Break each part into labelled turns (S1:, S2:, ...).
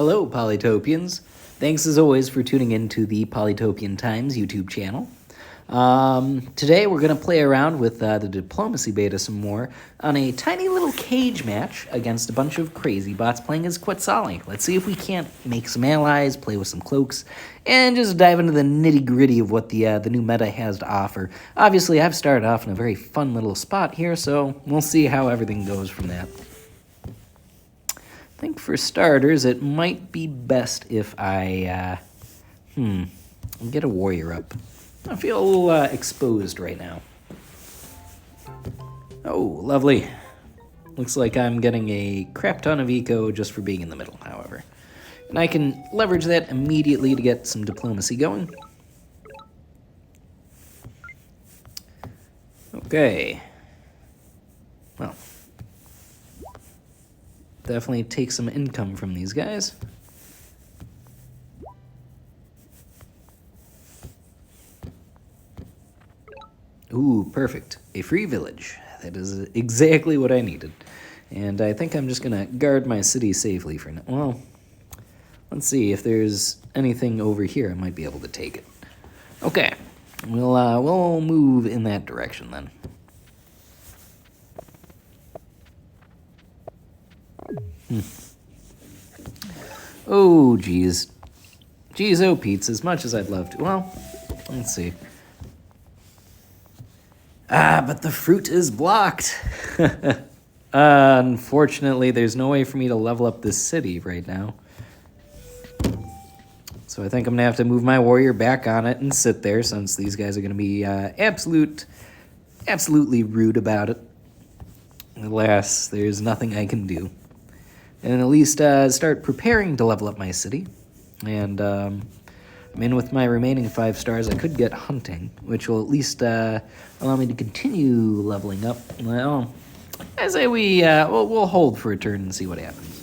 S1: Hello, Polytopians. Thanks as always for tuning in to the Polytopian Times YouTube channel. Today we're going to play around with the diplomacy beta some more on a tiny little cage match against a bunch of crazy bots playing as Quetzali. Let's see if we can't make some allies, play with some cloaks, and just dive into the nitty-gritty of what the new meta has to offer. Obviously, I've started off in a very fun little spot here, so we'll see how everything goes from that. I think for starters, it might be best if I, get a warrior up. I feel a little exposed right now. Oh, lovely. Looks like I'm getting a crap ton of eco just for being in the middle, however. And I can leverage that immediately to get some diplomacy going. Okay. Well, definitely take some income from these guys. Ooh, perfect. A free village. That is exactly what I needed. And I think I'm just going to guard my city safely for now. Well, let's see if there's anything over here. I might be able to take it. Okay. We'll move in that direction then. Oh, geez. Geez, oh, Pete's, as much as I'd love to. Well, let's see. But the fruit is blocked. Unfortunately, there's no way for me to level up this city right now. So I think I'm going to have to move my warrior back on it and sit there since these guys are going to be absolutely rude about it. Alas, there's nothing I can do. And at least start preparing to level up my city. And I mean, with my remaining 5 stars, I could get hunting, which will at least allow me to continue leveling up. Well, I say we'll hold for a turn and see what happens.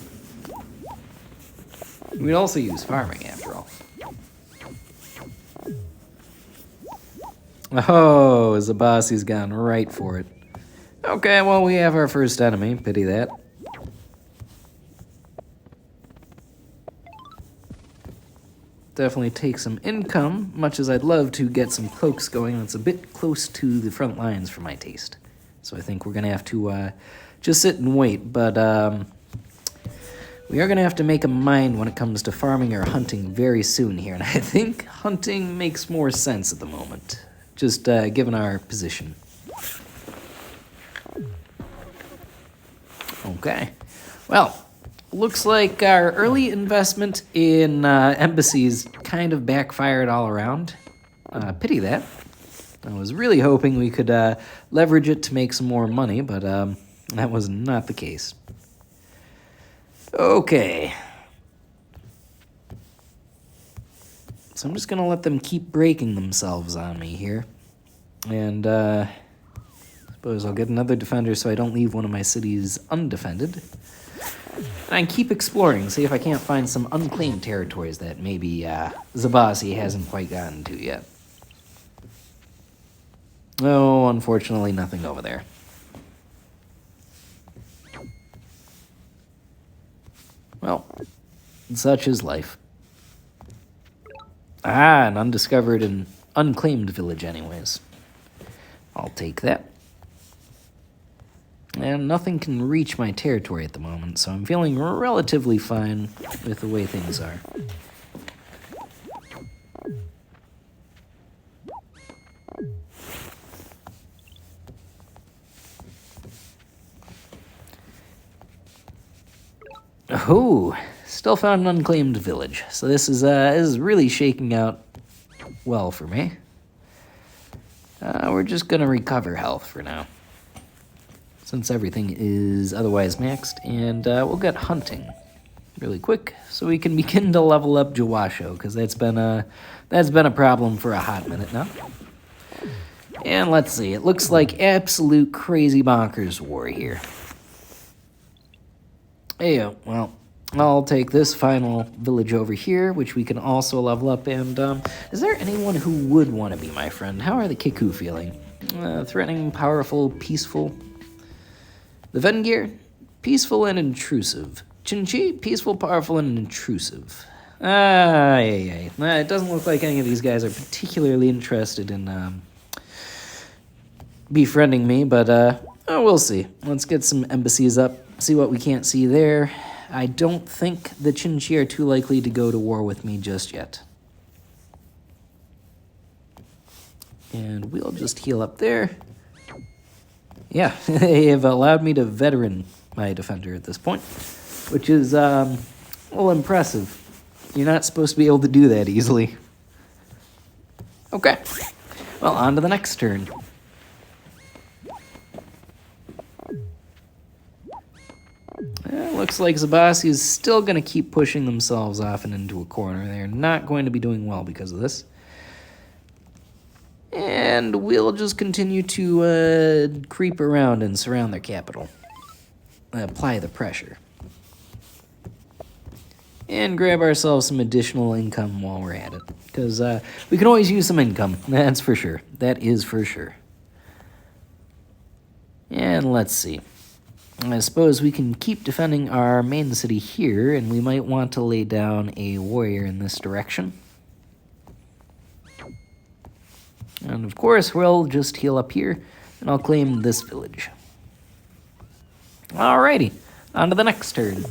S1: We'd also use farming, after all. Oh, Zabasi's gone right for it. Okay, well, we have our first enemy. Pity that. Definitely take some income, much as I'd love to get some cloaks going. That's a bit close to the front lines for my taste. So I think we're going to have to just sit and wait. But we are going to have to make a mind when it comes to farming or hunting very soon here. And I think hunting makes more sense at the moment, just given our position. Okay. Well, looks like our early investment in embassies kind of backfired all around. Pity that. I was really hoping we could leverage it to make some more money, but that was not the case. Okay. So I'm just going to let them keep breaking themselves on me here. And I suppose I'll get another defender so I don't leave one of my cities undefended. And I keep exploring, see if I can't find some unclaimed territories that maybe Zabasi hasn't quite gotten to yet. Oh, unfortunately, nothing over there. Well, such is life. An undiscovered and unclaimed village anyways. I'll take that. And nothing can reach my territory at the moment, so I'm feeling relatively fine with the way things are. Oh, still found an unclaimed village. So this is really shaking out well for me. We're just going to recover health for now, since everything is otherwise maxed, and we'll get hunting really quick so we can begin to level up Jawasho, because that's been a problem for a hot minute now. And let's see, it looks like absolute crazy bonkers war here. Hey, well, I'll take this final village over here, which we can also level up. And is there anyone who would want to be my friend? How are the Kiku feeling? Threatening, powerful, peaceful. The Vengir? Peaceful and intrusive. Chinchi, peaceful, powerful, and intrusive. It doesn't look like any of these guys are particularly interested in befriending me, but we'll see. Let's get some embassies up, see what we can't see there. I don't think the Chinchi are too likely to go to war with me just yet. And we'll just heal up there. Yeah, they have allowed me to veteran my defender at this point, which is, well, impressive. You're not supposed to be able to do that easily. Okay. Well, on to the next turn. Looks like Zabasi is still going to keep pushing themselves off and into a corner. They're not going to be doing well because of this. And we'll just continue to creep around and surround their capital. Apply the pressure. And grab ourselves some additional income while we're at it. Because we can always use some income. That's for sure. That is for sure. And let's see. I suppose we can keep defending our main city here, and we might want to lay down a warrior in this direction. And of course, we'll just heal up here, and I'll claim this village. Alrighty, on to the next turn.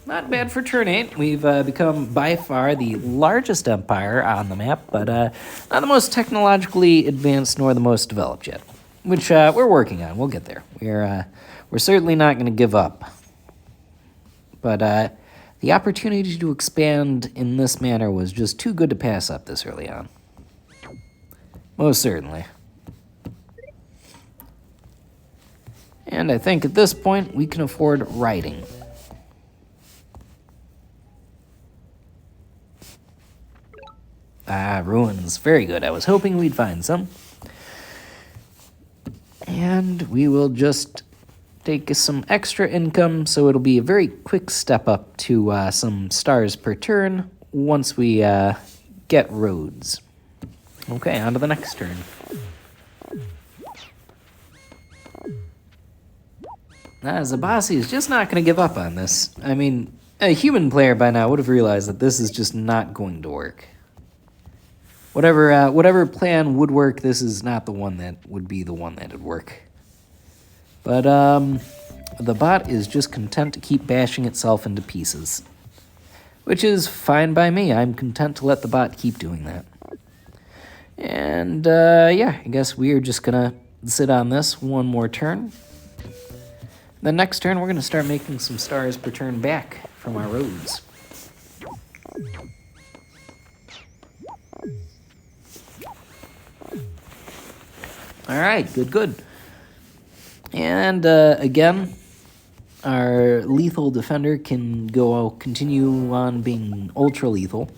S1: Not bad for turn 8. We've become by far the largest empire on the map, but not the most technologically advanced nor the most developed yet, which we're working on. We'll get there. We're certainly not going to give up. But the opportunity to expand in this manner was just too good to pass up this early on. Most certainly. And I think at this point we can afford riding. Ruins. Very good. I was hoping we'd find some. And we will just take some extra income, so it'll be a very quick step up to some stars per turn once we get roads. Okay, on to the next turn. Zabasi is just not going to give up on this. I mean, a human player by now would have realized that this is just not going to work. Whatever plan would work, this is not the one that would be the one that would work. But the bot is just content to keep bashing itself into pieces. Which is fine by me. I'm content to let the bot keep doing that. And, yeah, I guess we're just gonna sit on this one more turn. The next turn, we're gonna start making some stars per turn back from our roads. Alright, good. And, again, our lethal defender can continue on being ultra-lethal.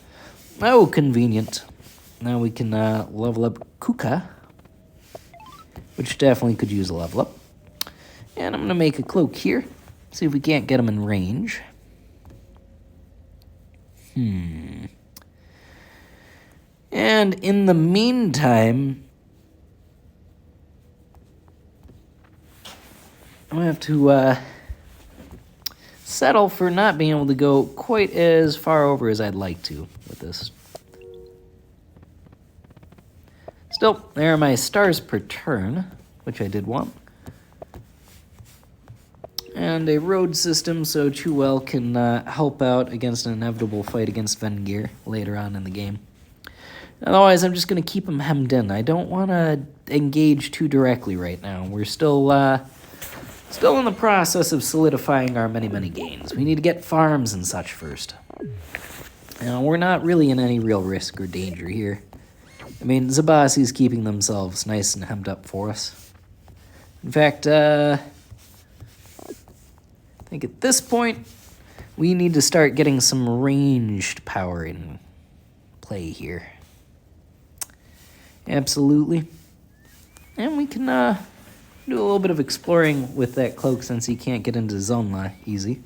S1: Oh, convenient. Now we can level up Kuka, which definitely could use a level up. And I'm going to make a cloak here, see if we can't get him in range. And in the meantime, I'm going to have to settle for not being able to go quite as far over as I'd like to with this. Still, there are my stars per turn, which I did want. And a road system so Chuel can help out against an inevitable fight against Vengir later on in the game. Otherwise, I'm just going to keep him hemmed in. I don't want to engage too directly right now. We're still in the process of solidifying our many gains. We need to get farms and such first. We're not really in any real risk or danger here. I mean, Zabasi's keeping themselves nice and hemmed up for us. In fact, I think at this point, we need to start getting some ranged power in play here. Absolutely. And we can do a little bit of exploring with that cloak since he can't get into Zonla easy.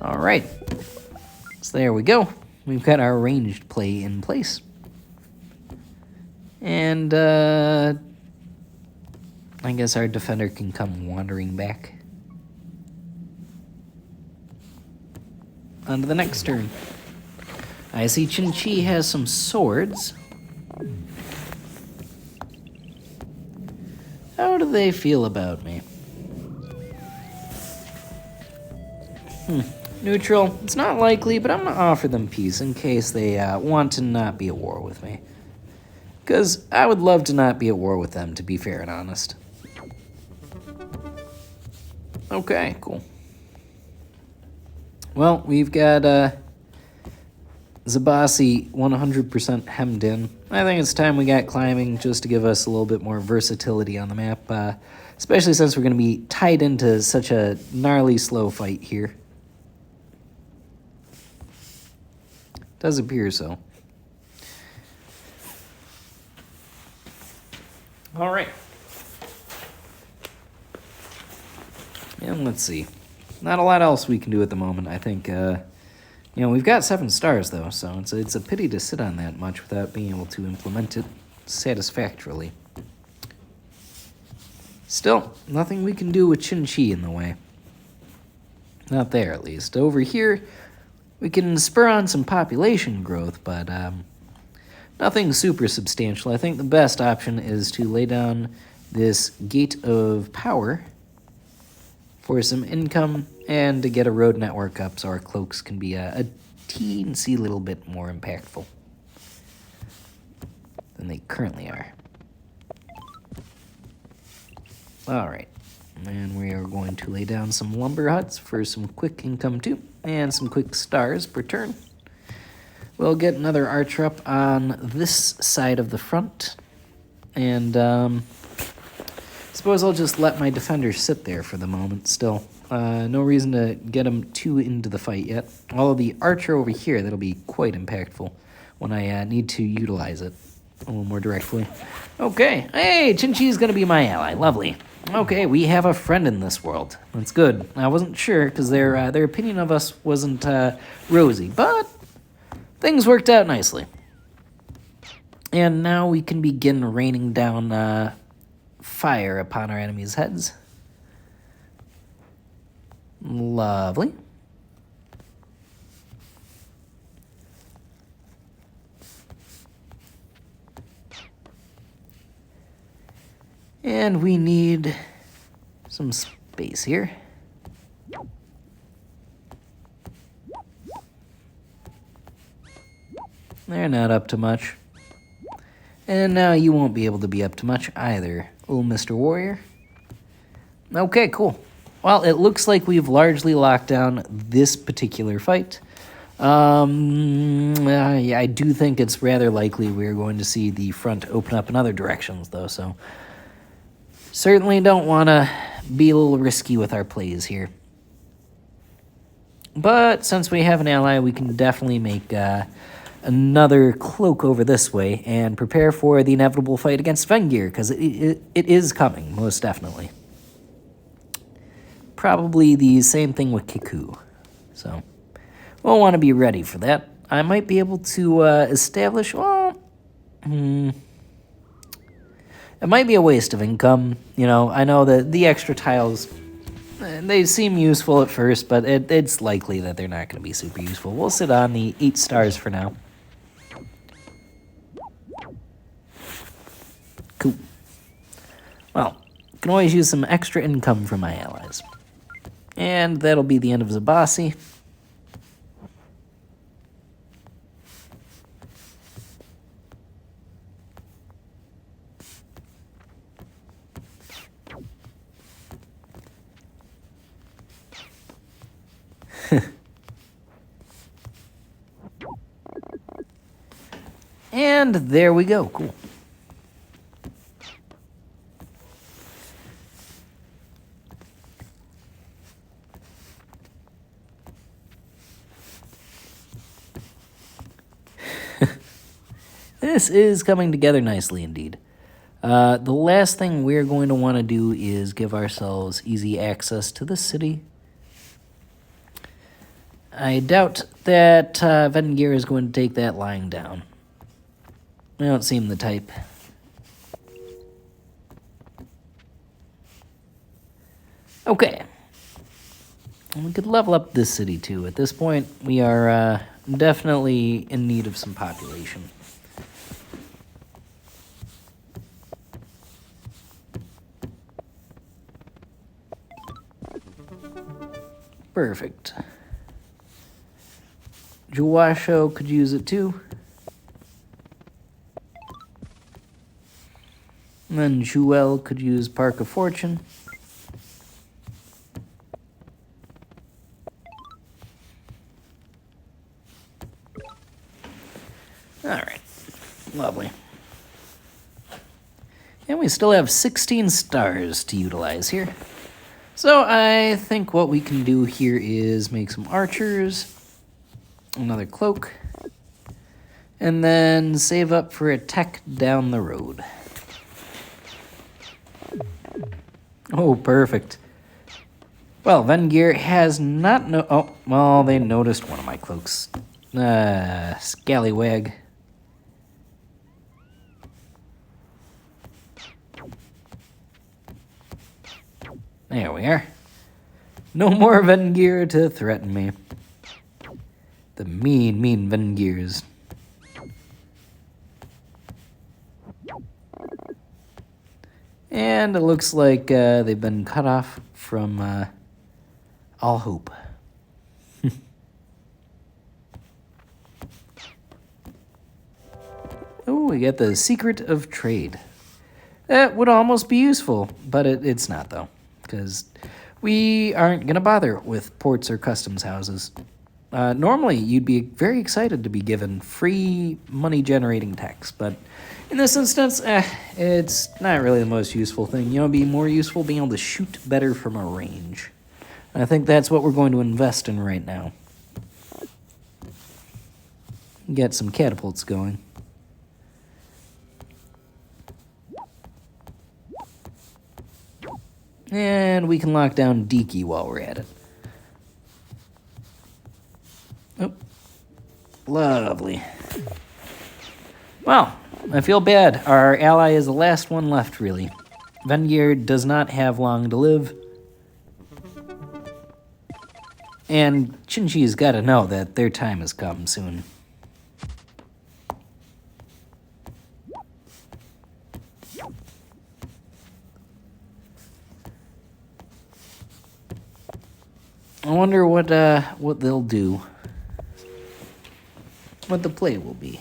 S1: All right. So there we go. We've got our ranged play in place. And I guess our defender can come wandering back. On to the next turn. I see Chin-Chi has some swords. How do they feel about me? Neutral. It's not likely, but I'm going to offer them peace in case they want to not be at war with me. Because I would love to not be at war with them, to be fair and honest. Okay, cool. Well, we've got Zabasi 100% hemmed in. I think it's time we got climbing just to give us a little bit more versatility on the map, especially since we're going to be tied into such a gnarly slow fight here. Does appear so. All right. And let's see. Not a lot else we can do at the moment. I think, we've got 7 stars, though, so it's a pity to sit on that much without being able to implement it satisfactorily. Still, nothing we can do with Chin-Chi in the way. Not there, at least. Over here, we can spur on some population growth, but nothing super substantial. I think the best option is to lay down this gate of power for some income and to get a road network up so our cloaks can be a teensy little bit more impactful than they currently are. All right, and we are going to lay down some lumber huts for some quick income too, and some quick stars per turn. We'll get another archer up on this side of the front, and suppose I'll just let my defenders sit there for the moment still. No reason to get them too into the fight yet. Although the archer over here, that'll be quite impactful when I need to utilize it a little more directly. Okay, hey, Chin-Chi's gonna be my ally, lovely. Okay, we have a friend in this world. That's good. I wasn't sure because their opinion of us wasn't rosy, but things worked out nicely. And now we can begin raining down fire upon our enemies' heads. Lovely. And we need some space here. They're not up to much. And now you won't be able to be up to much either, little Mr. Warrior. Okay, cool. Well, it looks like we've largely locked down this particular fight. Yeah, I do think it's rather likely we're going to see the front open up in other directions, though, so certainly don't want to be a little risky with our plays here. But since we have an ally, we can definitely make another cloak over this way and prepare for the inevitable fight against Vengir, because it is coming, most definitely. Probably the same thing with Kiku, so we'll want to be ready for that. I might be able to establish, well, it might be a waste of income. You know, I know that the extra tiles, they seem useful at first, but it's likely that they're not going to be super useful. We'll sit on the 8 stars for now. Cool. Well, can always use some extra income from my allies. And that'll be the end of Zabasi. And there we go. Cool. This is coming together nicely indeed. The last thing we're going to want to do is give ourselves easy access to the city. I doubt that Vengir is going to take that lying down. They don't seem the type. Okay. We could level up this city too. At this point, we are definitely in need of some population. Perfect. Juwasho could use it too. And then Jewel could use Park of Fortune. Alright. Lovely. And we still have 16 stars to utilize here. So I think what we can do here is make some archers, another cloak, and then save up for a tech down the road. Oh, perfect. Well, Vengir has not oh, well, they noticed one of my cloaks. Scallywag. There we are. No more Vengir to threaten me. The mean, mean Vengirs. And it looks like they've been cut off from all hope. Oh, we got the Secret of Trade. That would almost be useful, but it's not, though, because we aren't going to bother with ports or customs houses. Normally, you'd be very excited to be given free money-generating tax, but in this instance, it's not really the most useful thing. You know, it'd be more useful being able to shoot better from a range. And I think that's what we're going to invest in right now. Get some catapults going. And we can lock down Diki while we're at it. Oh, lovely. Well, I feel bad. Our ally is the last one left, really. Vengir does not have long to live. And Chinchi's got to know that their time has come soon. I wonder what they'll do. What the play will be.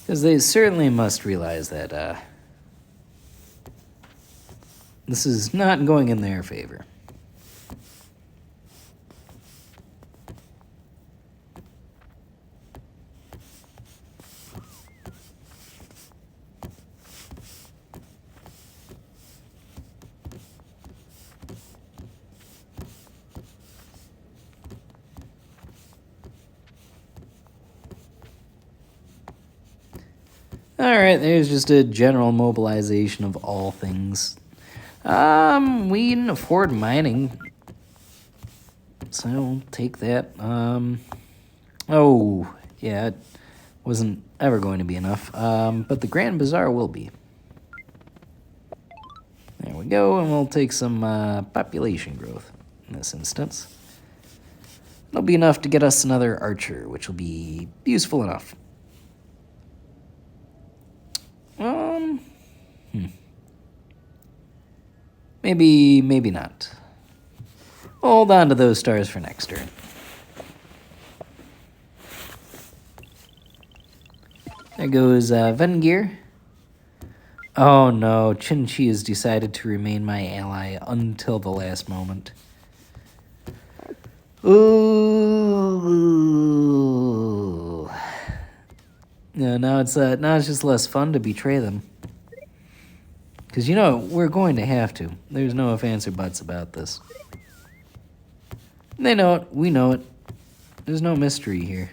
S1: Because they certainly must realize that this is not going in their favor. Alright, there's just a general mobilization of all things. We can afford mining, so I'll take that. Oh, yeah, it wasn't ever going to be enough, but the Grand Bazaar will be. There we go, and we'll take some population growth in this instance. It'll be enough to get us another archer, which will be useful enough. Maybe not. Hold on to those stars for next turn. There goes Vengir. Oh no, Chinchi has decided to remain my ally until the last moment. Ooh. Yeah, now it's just less fun to betray them. Because, you know, we're going to have to. There's no ifs, ands, or buts about this. They know it. We know it. There's no mystery here.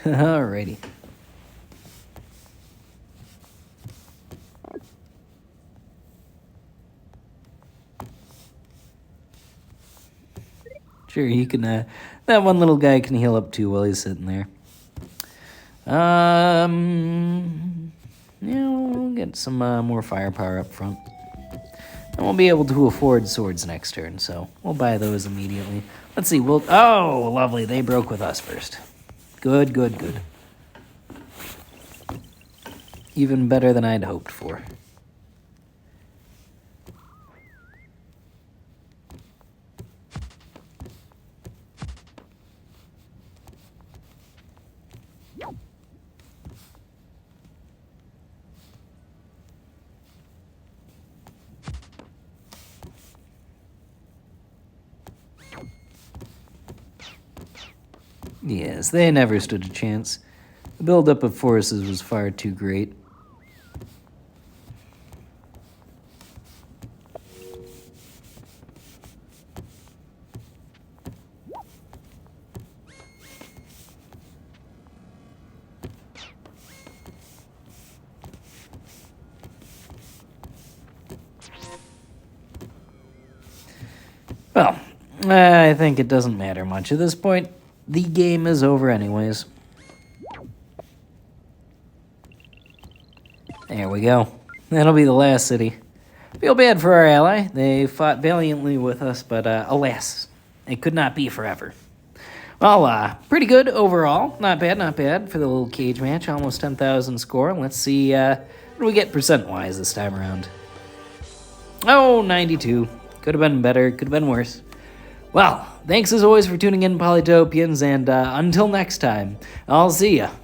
S1: Alrighty. Sure, he can, that one little guy can heal up too while he's sitting there. Yeah, we'll get some more firepower up front. And we'll be able to afford swords next turn, so we'll buy those immediately. Let's see, oh, lovely, they broke with us first. Good, good, good. Even better than I'd hoped for. Yes, they never stood a chance. The buildup of forces was far too great. Well, I think it doesn't matter much at this point. The game is over anyways. There we go. That'll be the last city. Feel bad for our ally. They fought valiantly with us, but alas, it could not be forever. Well, pretty good overall. Not bad for the little cage match. Almost 10,000 score. Let's see, what do we get percent-wise this time around? Oh, 92. Could have been better, could have been worse. Well, thanks as always for tuning in, Polytopians, and until next time, I'll see ya.